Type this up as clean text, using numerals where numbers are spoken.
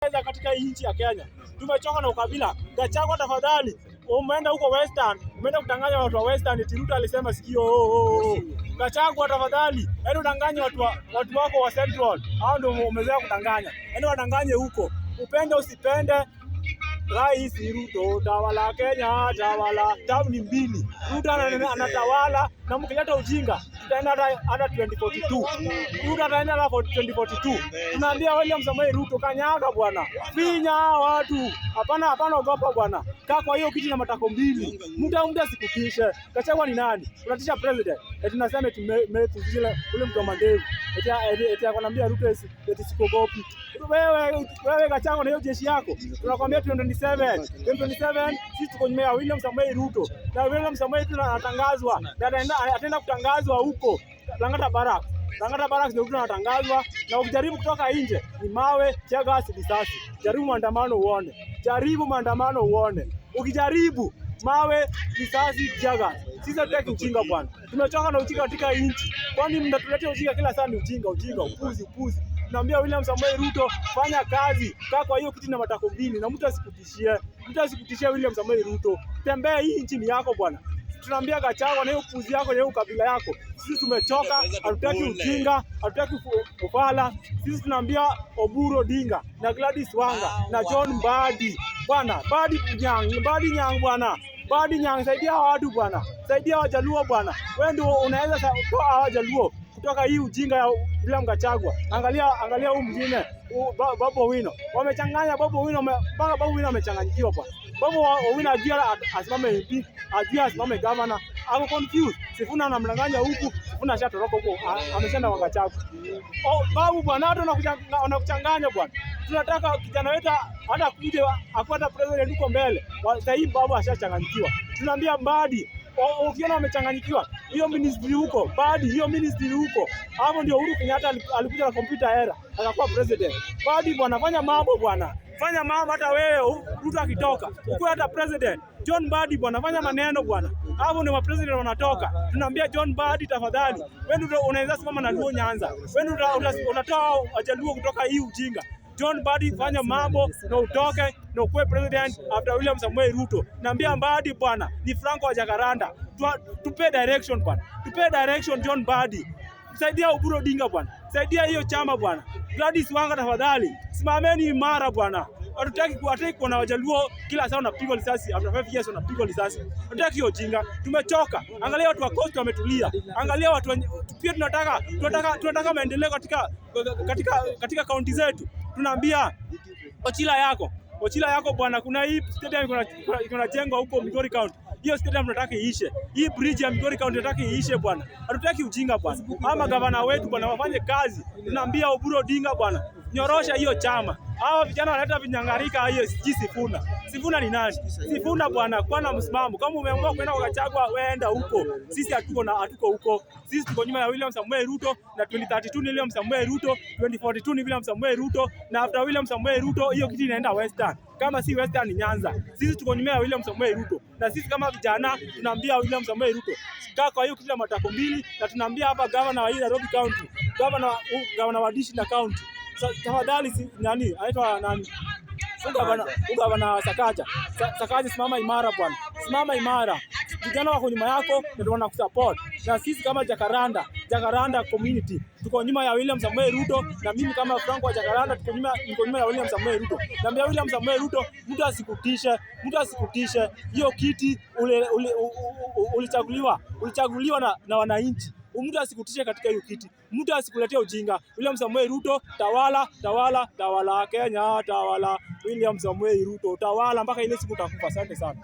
katika nchi ya Kenya. Tumechoka na ukabila. Gachagua tafadhali, umeenda huko Western, umeenda kudanganya watu wa Western, Ruto alisema sikio. Gachagua tafadhali, enda udanganye watu wako wa Central. Hao ndio umezoea kudanganya. Enda wadanganye huko. Upende usipende, Rais Ruto tawala Kenya, tawala. Tamu ni mbili. Ruto anatawala na mkileta ujinga tutaenda hata 2042. Ruto ataenda hata 2042. Tunaambia William Samoei Ruto, kanyaga bwana. Finya watu. Hapana ogopa bwana. Kaa kwa hiyo kiti na matako mbili. Mtu asikukishe. Gachagua ni nani? Unatisha president. Tunasema tumezile ule mtu wa mandevu. Eti akwambia Ruto eti sikogopi. Wewe Gachagua na hiyo jeshi yako. Tunakwambia 2027 sisi tuko nyuma ya William Samoei Ruto. Na William Samoei Ruto anatangazwa. Ataenda kutangazwa huko Lang'ata Barracks ndio anatangazwa, na ukijaribu kutoka nje ni mawe, tear gas, risasi. Jaribu maandamano uone. Ukijaribu mawe, risasi, tear gas. Sisi hatutaki ujinga bwana. Tumechoka na ujinga katika nchi. Kwani mnatuletea ujinga kila saa? Ni ujinga, upuzi. Naambia William Samoei Ruto, fanya kazi. Kaa kwa hiyo kiti na matako mbili na mtu asikutishie William Samoei Ruto. Tembea, hii nchi ni yako bwana. Tunaambia Gachagua na hiyo puzi yako na hiyo kabila yako. Sisi tumechoka, hatutaki ujinga, hatutaki ufala. Sisi tunaambia Oburu Odinga na Gladys Wanga na John Mbadi. Bwana, Mbadi Nyang bwana. Mbadi Nyang, saidia watu bwana. Saidia Wajaluo bwana. Wewe ndio unaweza toa Wajaluo kutoka hii ujinga ya William Gachagua. Angalia huyu mwingine, Babu Owino. Wamechanganya Babu Owino, mpaka Babu Owino amechanganyikiwa bwana. Babu Owino ajira asimame MP, ajira asimame governor. Ako confused. Sifuna anamdanganya huku, Sifuna ashatoroka huko, ameshaenda kwa Gachagua. Babu bwana, hata wanakuchanganya bwana. Tunataka kijana wetu hata kuja afuata president huko mbele. Sasa hii Babu ashachanganyikiwa. Tunaambia Mbadi, ukiona amechanganyikiwa, hiyo ministry huko, Mbadi, hiyo ministry huko. Hapo ndio Uhuru Kenyatta alikuja na computer era, akakuwa president. Mbadi bwana, fanya mambo bwana. Fanya mambo hata wewe Ruto akitoka. Ukuwe hata president. John Mbadi bwana, fanya maneno bwana. Hapo ndio president wanatoka. Tunaambia John Mbadi tafadhali. Wewe ndio unaweza simama na Luo Nyanza. Wewe ndio unatoa Wajaluo kutoka hii ujinga. John Mbadi, fanya mambo na utoke na ukuwe president after William Samoei Ruto. Naambia Mbadi bwana, ni Franco wa Jacaranda. Tupe direction bwana. Tupe direction John Mbadi. Saidia Oburu Odinga bwana. Saidia hiyo chama bwana. Gladys Wanga tafadhali. Simameni imara bwana. Hatutaki kuona Wajaluo kila saa wanapigwa risasi, after 5 years wanapigwa risasi. Hatutaki hiyo jinga. Tumechoka. Angalia watu wa Coast wametulia. Angalia watu pia tunataka maendeleo katika kaunti zetu. Tunaambia Ochila yako bwana, kuna hii stadium kunajengwa huko Migori County. Hiyo stadium tunataka iishe. Hii bridge ya Migori County tunataka iishe bwana. Hatutaki ujinga bwana. Ama gavana wetu bwana wafanye kazi. Tunaambia Oburu Odinga bwana, nyorosha hiyo chama. Hao vijana wanaleta vinyangarika hiyo Sifuna. Sifuna ni nani? Sifuna bwana, kwa na msimamo. Kama umeamua kwenda kwa Gachagua, weenda huko. Sisi hatuko huko. Sisi tuko nyuma ya William Samoei Ruto, na 2032 ni William Samoei Ruto, 2042 ni William Samoei Ruto, na after William Samoei Ruto hiyo kiti inaenda Western. Kama si Western ni Nyanza. Sisi tuko nyuma ya William Samoei Ruto. Na sisi kama vijana tunaambia William Samoei Ruto, kaa kwa hiyo kiti na matako mbili, na tunaambia hapa governor wa Nairobi County, governor wa Dishi na county. Tafadhali nani? Anaitwa nani? Gavana Sakaja. Sakaja, simama imara bwana. Simama imara. Vijana wako nyuma yako na ndio wanakusupport. Na sisi kama Jacaranda community tuko nyuma ya William Samoei Ruto, na mimi kama Franco wa Jacaranda niko nyuma ya William Samoei Ruto. Naambia William Samoei Ruto, mtu asikutishe. Hiyo kiti ulichaguliwa na wananchi. Mtu asikutishe katika hiyo kiti. Mtu asikuletea ujinga. William Samoei Ruto, tawala Kenya, tawala. William Samoei Ruto, tawala mpaka ile siku utakufa. Asante sana.